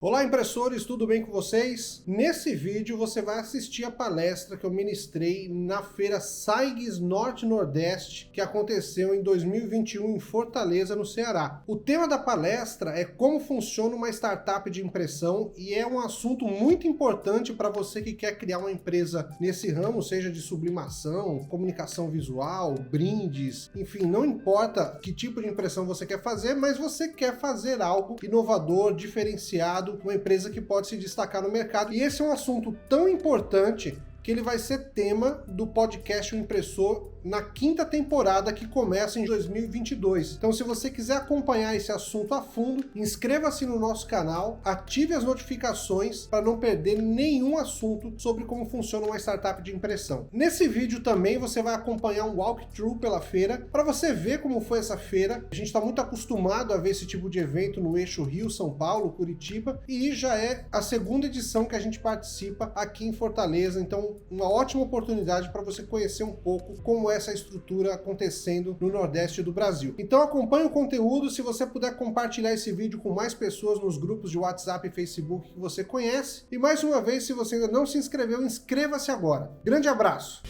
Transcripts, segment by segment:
Olá, impressores, tudo bem com vocês? Nesse vídeo você vai assistir a palestra que eu ministrei na feira SAIGS Norte-Nordeste, que aconteceu em 2021 em Fortaleza, no Ceará. O tema da palestra é como funciona uma startup de impressão e é um assunto muito importante para você que quer criar uma empresa nesse ramo, seja de sublimação, comunicação visual, brindes, enfim, não importa que tipo de impressão você quer fazer, mas você quer fazer algo inovador, diferenciado, uma empresa que pode se destacar no mercado. E esse é um assunto tão importante que ele vai ser tema do podcast O Impressor na 5ª temporada, que começa em 2022. Então, se você quiser acompanhar esse assunto a fundo, inscreva-se no nosso canal, ative as notificações para não perder nenhum assunto sobre como funciona uma startup de impressão. Nesse vídeo também você vai acompanhar um walkthrough pela feira, para você ver como foi essa feira. A gente está muito acostumado a ver esse tipo de evento no eixo Rio, São Paulo, Curitiba, e já é a 2ª edição que a gente participa aqui em Fortaleza. Então, uma ótima oportunidade para você conhecer um pouco como é essa estrutura acontecendo no Nordeste do Brasil. Então acompanhe o conteúdo. Se você puder compartilhar esse vídeo com mais pessoas nos grupos de WhatsApp e Facebook que você conhece. E mais uma vez, se você ainda não se inscreveu, inscreva-se agora. Grande abraço!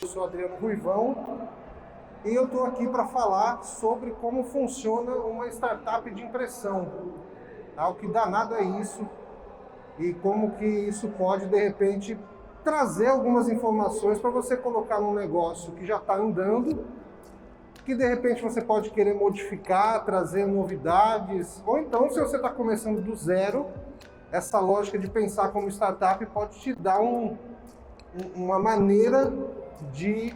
Eu sou Adriano Ruivão e eu estou aqui para falar sobre como funciona uma startup de impressão. O que danado é isso e como que isso pode, de repente, trazer algumas informações para você colocar num negócio que já está andando, que de repente você pode querer modificar, trazer novidades, ou então, se você está começando do zero, essa lógica de pensar como startup pode te dar uma maneira de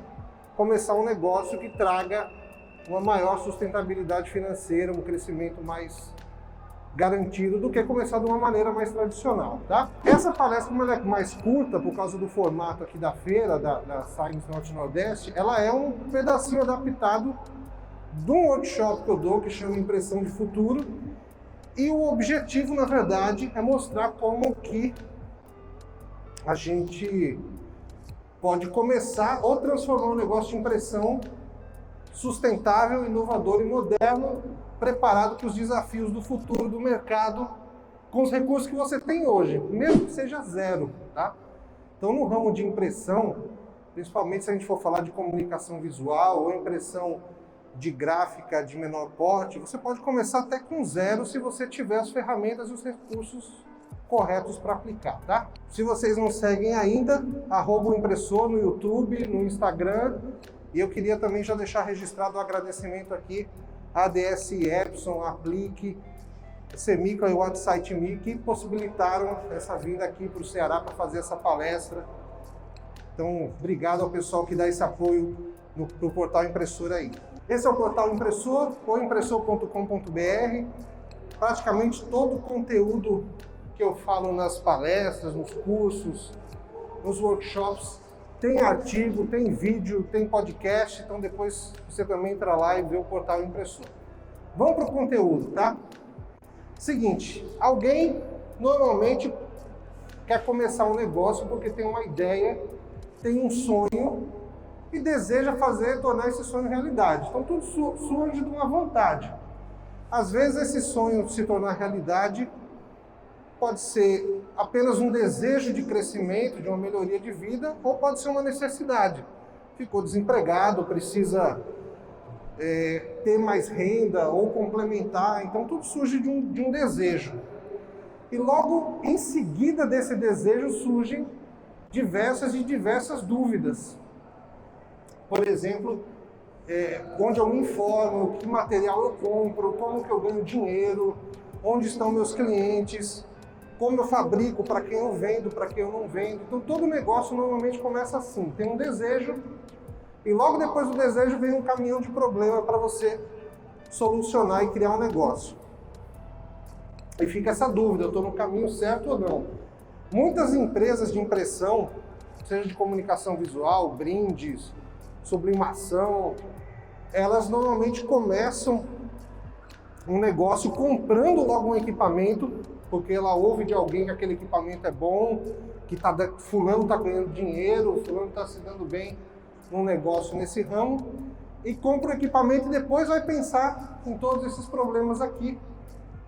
começar um negócio que traga uma maior sustentabilidade financeira, um crescimento mais garantido do que começar de uma maneira mais tradicional, tá? Essa palestra, como ela é mais curta por causa do formato aqui da feira, da SAIGS Norte-Nordeste, ela é um pedacinho adaptado de um workshop que eu dou, que chama Impressão de Futuro, e o objetivo, na verdade, é mostrar como que a gente pode começar ou transformar um negócio de impressão sustentável, inovador e moderno, preparado para os desafios do futuro do mercado, com os recursos que você tem hoje, mesmo que seja zero, tá? Então, no ramo de impressão, principalmente se a gente for falar de comunicação visual ou impressão de gráfica de menor porte, você pode começar até com zero se você tiver as ferramentas e os recursos corretos para aplicar, tá? Se vocês não seguem ainda, @o impressor no YouTube, no Instagram, e eu queria também já deixar registrado o agradecimento aqui à ADS Epson, à Aplique, Semica e o WhatSite.me, que possibilitaram essa vinda aqui para o Ceará para fazer essa palestra. Então, obrigado ao pessoal que dá esse apoio no Portal Impressor aí. Esse é o Portal Impressor, oimpressor.com.br. Praticamente todo o conteúdo que eu falo nas palestras, nos cursos, nos workshops, tem artigo, tem vídeo, tem podcast, então depois você também entra lá e vê o Portal Impressor. Vamos para o conteúdo, tá? Seguinte, alguém normalmente quer começar um negócio porque tem uma ideia, tem um sonho e deseja tornar esse sonho realidade. Então tudo surge de uma vontade. Às vezes esse sonho se tornar realidade pode ser apenas um desejo de crescimento, de uma melhoria de vida, ou pode ser uma necessidade. Ficou desempregado, precisa ter mais renda ou complementar, então tudo surge de um desejo. E logo em seguida desse desejo surgem diversas dúvidas. Por exemplo, onde eu me informo, que material eu compro, como que eu ganho dinheiro, onde estão meus clientes, como eu fabrico, para quem eu vendo, para quem eu não vendo. Então todo negócio normalmente começa assim, tem um desejo e logo depois do desejo vem um caminhão de problema para você solucionar e criar um negócio. E fica essa dúvida, eu estou no caminho certo ou não? Muitas empresas de impressão, seja de comunicação visual, brindes, sublimação, elas normalmente começam um negócio comprando logo um equipamento, porque ela ouve de alguém que aquele equipamento é bom, que fulano está ganhando dinheiro, fulano está se dando bem num negócio nesse ramo, e compra o equipamento e depois vai pensar em todos esses problemas aqui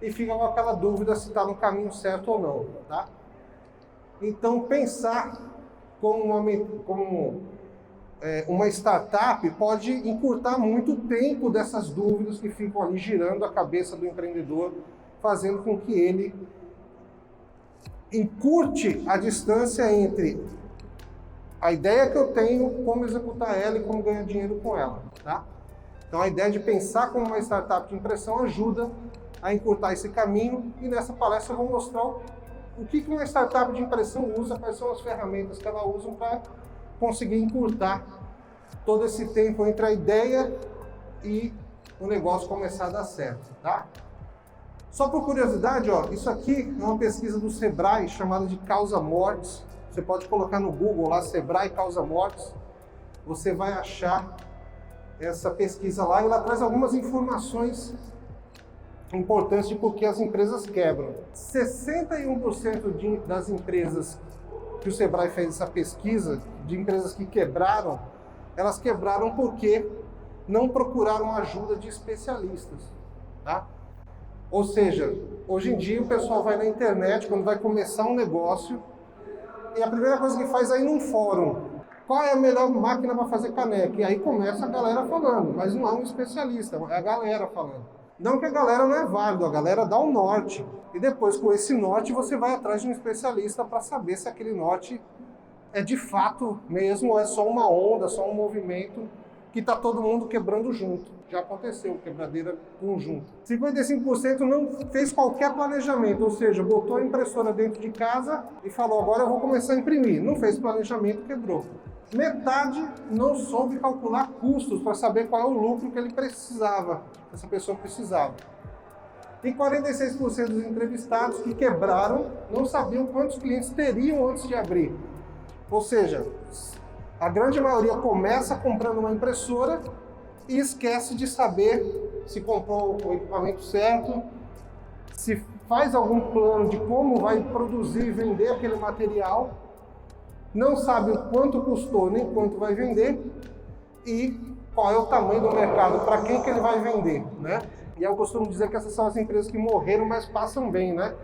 e fica com aquela dúvida se está no caminho certo ou não, tá? Então pensar como uma startup pode encurtar muito o tempo dessas dúvidas que ficam ali girando a cabeça do empreendedor, fazendo com que ele encurte a distância entre a ideia que eu tenho, como executar ela e como ganhar dinheiro com ela, tá? Então a ideia de pensar como uma startup de impressão ajuda a encurtar esse caminho, e nessa palestra eu vou mostrar o que uma startup de impressão usa, quais são as ferramentas que ela usa para conseguir encurtar todo esse tempo entre a ideia e o negócio começar a dar certo, tá? Só por curiosidade, ó, isso aqui é uma pesquisa do Sebrae chamada de Causa Mortis. Você pode colocar no Google lá, Sebrae Causa Mortis. Você vai achar essa pesquisa lá e ela traz algumas informações importantes de por que as empresas quebram. 61% das empresas que o Sebrae fez essa pesquisa, de empresas que quebraram, elas quebraram porque não procuraram ajuda de especialistas, tá? Ou seja, hoje em dia o pessoal vai na internet quando vai começar um negócio e a primeira coisa que faz é ir num fórum. Qual é a melhor máquina para fazer caneca? E aí começa a galera falando, mas não é um especialista, é a galera falando. Não que a galera não é válida, a galera dá um norte. E depois, com esse norte, você vai atrás de um especialista para saber se aquele norte é de fato mesmo ou é só uma onda, só um movimento que está todo mundo quebrando junto. Já aconteceu, quebradeira conjunta. 55% não fez qualquer planejamento, ou seja, botou a impressora dentro de casa e falou, agora eu vou começar a imprimir. Não fez planejamento, quebrou. Metade não soube calcular custos para saber qual é o lucro que ele precisava, essa pessoa precisava. E 46% dos entrevistados que quebraram não sabiam quantos clientes teriam antes de abrir. Ou seja, a grande maioria começa comprando uma impressora e esquece de saber se comprou o equipamento certo, se faz algum plano de como vai produzir e vender aquele material, não sabe o quanto custou nem quanto vai vender e qual é o tamanho do mercado, para quem que ele vai vender, né? E eu costumo dizer que essas são as empresas que morreram, mas passam bem, né?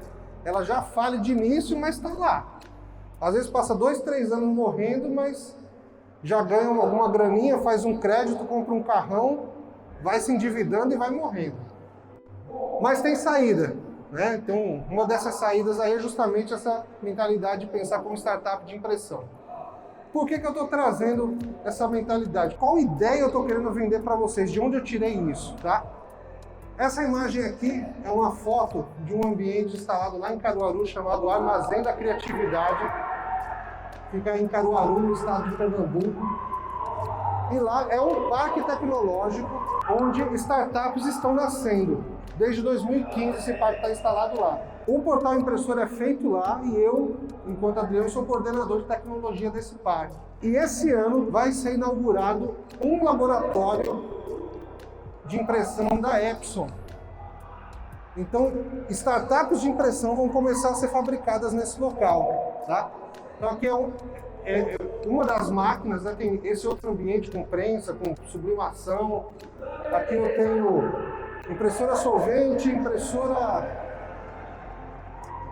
Ela já falha de início, mas está lá. Às vezes passa 2, 3 anos morrendo, mas já ganha alguma graninha, faz um crédito, compra um carrão, vai se endividando e vai morrendo. Mas tem saída, né? Então, uma dessas saídas aí é justamente essa mentalidade de pensar como startup de impressão. Por que eu estou trazendo essa mentalidade? Qual ideia eu estou querendo vender para vocês? De onde eu tirei isso, tá? Essa imagem aqui é uma foto de um ambiente instalado lá em Caruaru, chamado Armazém da Criatividade. Fica em Caruaru, no estado de Pernambuco. E lá é um parque tecnológico onde startups estão nascendo. Desde 2015 esse parque está instalado lá. O portal impressor é feito lá e eu, enquanto Adriano, sou coordenador de tecnologia desse parque. E esse ano vai ser inaugurado um laboratório de impressão da Epson. Então, startups de impressão vão começar a ser fabricadas nesse local. Tá? Então aqui é uma das máquinas, né? Tem esse outro ambiente com prensa, com sublimação. Aqui eu tenho impressora solvente, impressora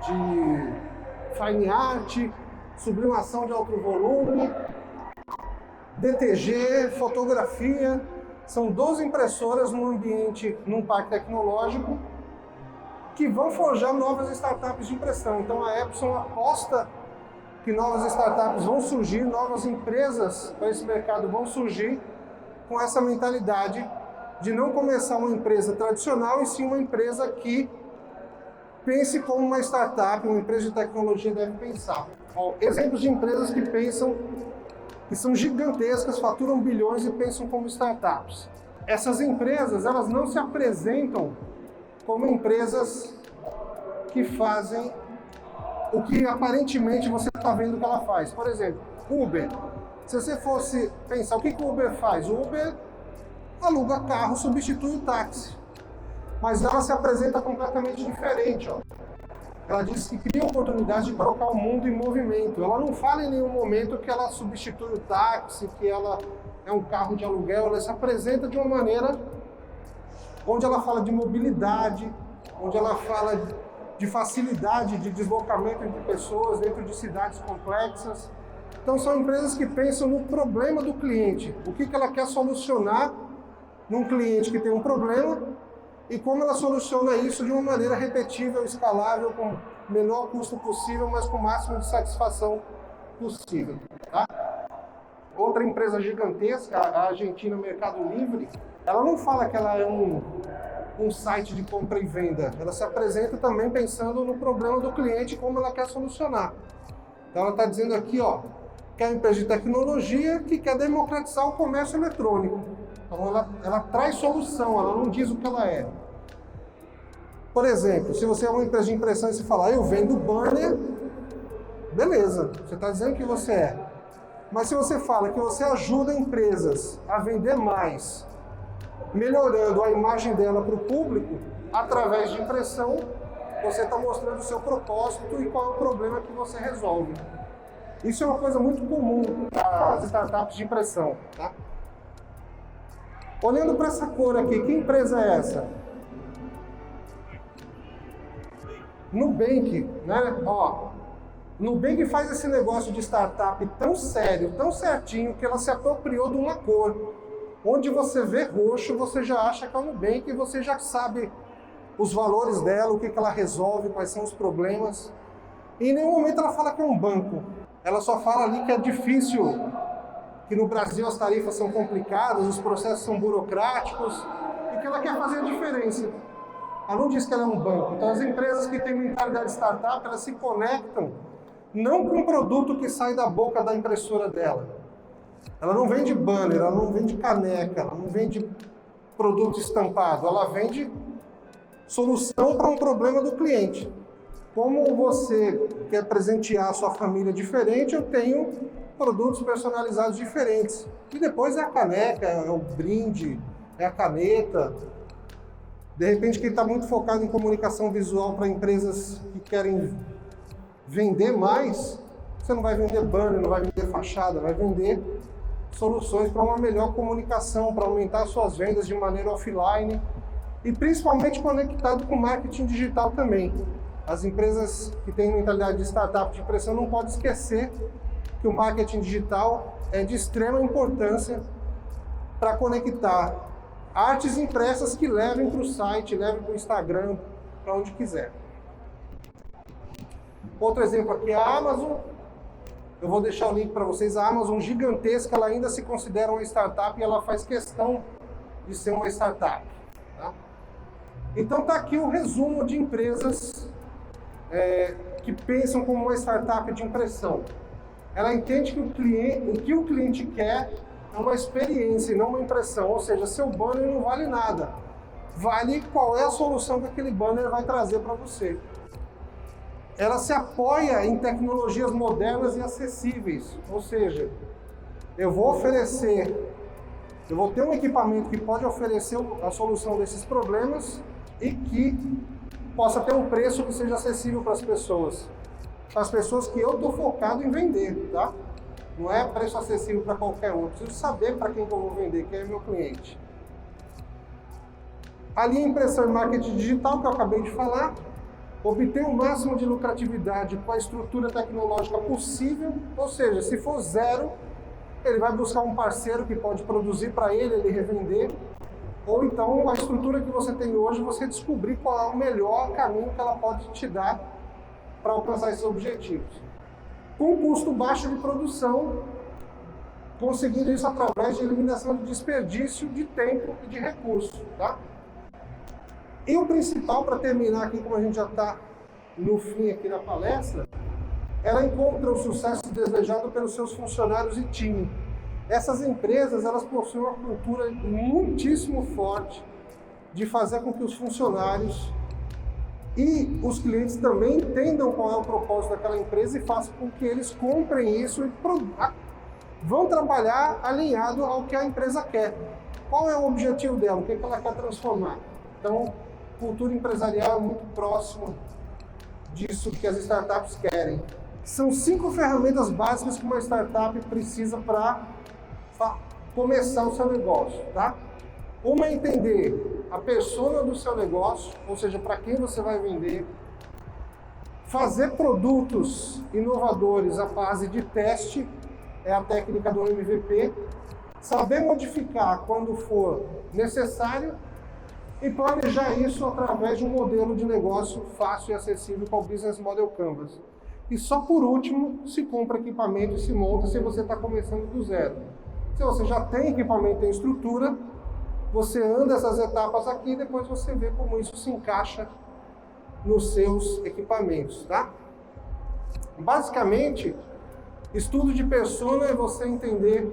de fine art, sublimação de alto volume, DTG, fotografia. São 12 impressoras num ambiente, num parque tecnológico, que vão forjar novas startups de impressão. Então a Epson aposta que novas startups vão surgir, novas empresas para esse mercado vão surgir com essa mentalidade de não começar uma empresa tradicional, e sim uma empresa que pense como uma startup, uma empresa de tecnologia deve pensar. Exemplos de empresas que pensam, que são gigantescas, faturam bilhões e pensam como startups. Essas empresas, elas não se apresentam como empresas que fazem o que aparentemente você está vendo que ela faz. Por exemplo, Uber. Se você fosse pensar o que o Uber faz, o Uber aluga carro, substitui o táxi. Mas ela se apresenta completamente diferente. Ó. Ela diz que cria oportunidade de colocar o mundo em movimento. Ela não fala em nenhum momento que ela substitui o táxi, que ela é um carro de aluguel. Ela se apresenta de uma maneira onde ela fala de mobilidade, onde ela fala de facilidade de deslocamento entre pessoas dentro de cidades complexas. Então são empresas que pensam no problema do cliente, o que ela quer solucionar num cliente que tem um problema e como ela soluciona isso de uma maneira repetível, escalável, com o menor custo possível, mas com o máximo de satisfação possível. Tá? Outra empresa gigantesca, a Argentina Mercado Livre, ela não fala que ela é um site de compra e venda. Ela se apresenta também pensando no problema do cliente e como ela quer solucionar. Então ela está dizendo aqui, ó, que é uma empresa de tecnologia que quer democratizar o comércio eletrônico. Então ela traz solução, ela não diz o que ela é. Por exemplo, se você é uma empresa de impressão e você falar, eu vendo banner, beleza, você está dizendo que você é. Mas se você fala que você ajuda empresas a vender mais, melhorando a imagem dela para o público, através de impressão, você está mostrando o seu propósito e qual é o problema que você resolve. Isso é uma coisa muito comum nas startups de impressão. Tá? Olhando para essa cor aqui, que empresa é essa? Nubank, né? Ó, Nubank faz esse negócio de startup tão sério, tão certinho, que ela se apropriou de uma cor. Onde você vê roxo, você já acha que é o Nubank e você já sabe os valores dela, o que ela resolve, quais são os problemas. E em nenhum momento ela fala que é um banco. Ela só fala ali que é difícil, que no Brasil as tarifas são complicadas, os processos são burocráticos e que ela quer fazer a diferença. Ela não diz que ela é um banco. Então as empresas que têm mentalidade de startup, elas se conectam não com o produto que sai da boca da impressora dela. Ela não vende banner, ela não vende caneca, ela não vende produto estampado, ela vende solução para um problema do cliente. Como você quer presentear a sua família diferente, eu tenho produtos personalizados diferentes. E depois é a caneca, é o brinde, é a caneta. De repente, quem está muito focado em comunicação visual para empresas que querem vender mais, você não vai vender banner, não vai vender fachada, vai vender soluções para uma melhor comunicação, para aumentar suas vendas de maneira offline e principalmente conectado com marketing digital também. As empresas que têm mentalidade de startup de impressão não podem esquecer que o marketing digital é de extrema importância para conectar artes impressas que levem para o site, levem para o Instagram, para onde quiser. Outro exemplo aqui é a Amazon. Eu vou deixar o link para vocês. A Amazon gigantesca, ela ainda se considera uma startup e ela faz questão de ser uma startup. Tá? Então está aqui o resumo de empresas que pensam como uma startup de impressão. Ela entende que o que o cliente quer é uma experiência e não uma impressão, ou seja, seu banner não vale nada. Vale qual é a solução que aquele banner vai trazer para você. Ela se apoia em tecnologias modernas e acessíveis, ou seja, eu vou ter um equipamento que pode oferecer a solução desses problemas e que possa ter um preço que seja acessível para as pessoas que eu estou focado em vender, tá? Não é preço acessível para qualquer um, eu preciso saber para quem que eu vou vender, quem é meu cliente. Ali a impressão e marketing digital, que eu acabei de falar, obter o máximo de lucratividade com a estrutura tecnológica possível, ou seja, se for zero, ele vai buscar um parceiro que pode produzir para ele revender, ou então a estrutura que você tem hoje, você descobrir qual é o melhor caminho que ela pode te dar para alcançar esses objetivos. Com um custo baixo de produção, conseguindo isso através de eliminação de desperdício de tempo e de recursos, tá? E o principal, para terminar aqui, como a gente já está no fim aqui da palestra, ela encontra o sucesso desejado pelos seus funcionários e time. Essas empresas, elas possuem uma cultura muitíssimo forte de fazer com que os funcionários e os clientes também entendam qual é o propósito daquela empresa e façam com que eles comprem isso e vão trabalhar alinhado ao que a empresa quer. Qual é o objetivo dela? O que ela quer transformar? Então, cultura empresarial é muito próximo disso que as startups querem. São 5 ferramentas básicas que uma startup precisa para começar o seu negócio, tá? Uma é entender a persona do seu negócio, ou seja, para quem você vai vender. Fazer produtos inovadores à base de teste, é a técnica do MVP. Saber modificar quando for necessário e planejar isso através de um modelo de negócio fácil e acessível com o Business Model Canvas. E só por último, se compra equipamento e se monta se você está começando do zero. Se você já tem equipamento e estrutura, você anda essas etapas aqui e depois você vê como isso se encaixa nos seus equipamentos, tá? Basicamente, estudo de persona é você entender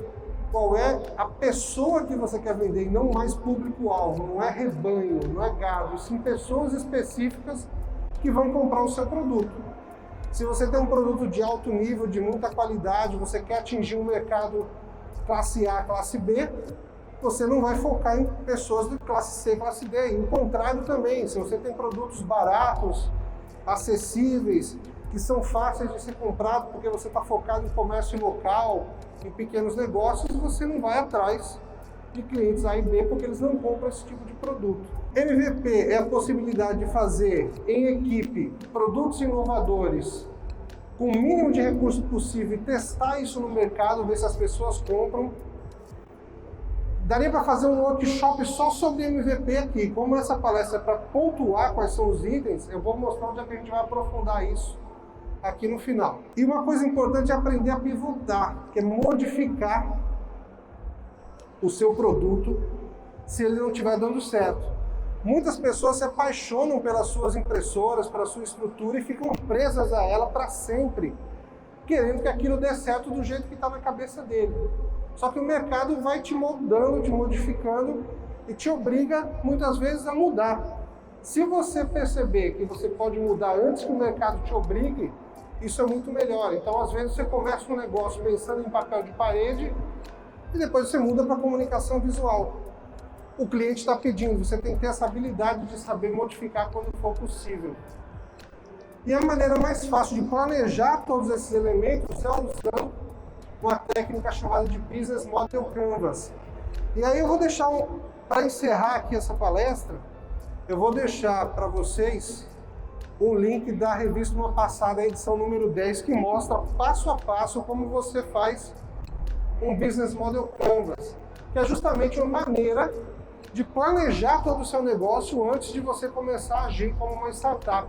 qual é a pessoa que você quer vender e não mais público-alvo, não é rebanho, não é gado, sim pessoas específicas que vão comprar o seu produto. Se você tem um produto de alto nível, de muita qualidade, você quer atingir um mercado classe A, classe B, você não vai focar em pessoas de classe C, classe D. E o contrário também, se você tem produtos baratos, acessíveis, que são fáceis de ser comprado porque você está focado em comércio local, em pequenos negócios, você não vai atrás de clientes A e B porque eles não compram esse tipo de produto. MVP é a possibilidade de fazer em equipe produtos inovadores com o mínimo de recurso possível e testar isso no mercado, ver se as pessoas compram. Daria para fazer um workshop só sobre MVP aqui. Como essa palestra é para pontuar quais são os itens, eu vou mostrar onde é que a gente vai aprofundar isso aqui no final. E uma coisa importante é aprender a pivotar, que é modificar o seu produto se ele não estiver dando certo. Muitas pessoas se apaixonam pelas suas impressoras, pela sua estrutura e ficam presas a ela para sempre, querendo que aquilo dê certo do jeito que está na cabeça dele. Só que o mercado vai te moldando, te modificando e te obriga muitas vezes a mudar. Se você perceber que você pode mudar antes que o mercado te obrigue, isso é muito melhor. Então, às vezes, você começa um negócio pensando em papel de parede e depois você muda para comunicação visual. O cliente está pedindo, você tem que ter essa habilidade de saber modificar quando for possível. E a maneira mais fácil de planejar todos esses elementos é usando uma técnica chamada de Business Model Canvas. E aí eu vou deixar, para encerrar aqui essa palestra, eu vou deixar para vocês um link da revista Uma Passada, a edição número 10, que mostra passo a passo como você faz um Business Model Canvas, que é justamente uma maneira de planejar todo o seu negócio antes de você começar a agir como uma startup.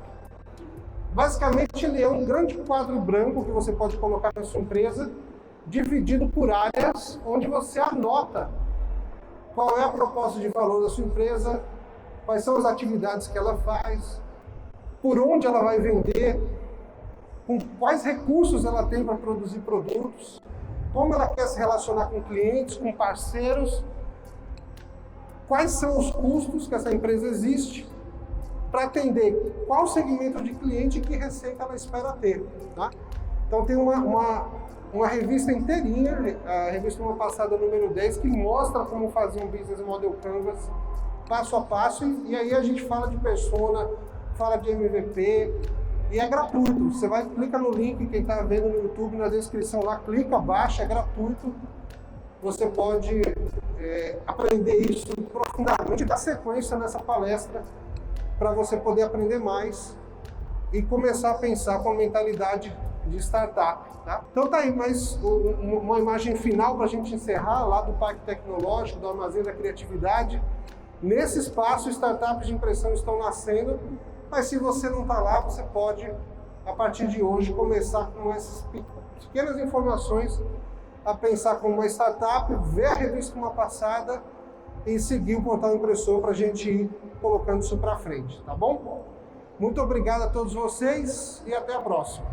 Basicamente, ele é um grande quadro branco que você pode colocar na sua empresa, dividido por áreas, onde você anota qual é a proposta de valor da sua empresa, quais são as atividades que ela faz, por onde ela vai vender, com quais recursos ela tem para produzir produtos, como ela quer se relacionar com clientes, com parceiros, quais são os custos que essa empresa existe para atender qual segmento de cliente e que receita ela espera ter. Tá? Então tem uma revista inteirinha, a revista Uma Passada número 10, que mostra como fazer um Business Model Canvas passo a passo, e aí a gente fala de persona, fala de MVP, e é gratuito. Você vai, clica no link, quem está vendo no YouTube, na descrição lá, clica, baixa, é gratuito. Você pode aprender isso profundamente, dar sequência nessa palestra, para você poder aprender mais e começar a pensar com a mentalidade de startup. Tá? Então tá aí mais uma imagem final para a gente encerrar lá do Parque Tecnológico, do Armazém da Criatividade. Nesse espaço, startups de impressão estão nascendo, mas se você não está lá, você pode, a partir de hoje, começar com essas pequenas informações a pensar como uma startup, ver a revista Uma Passada e seguir o portal impressor para a gente ir colocando isso para frente, tá bom? Muito obrigado a todos vocês e até a próxima.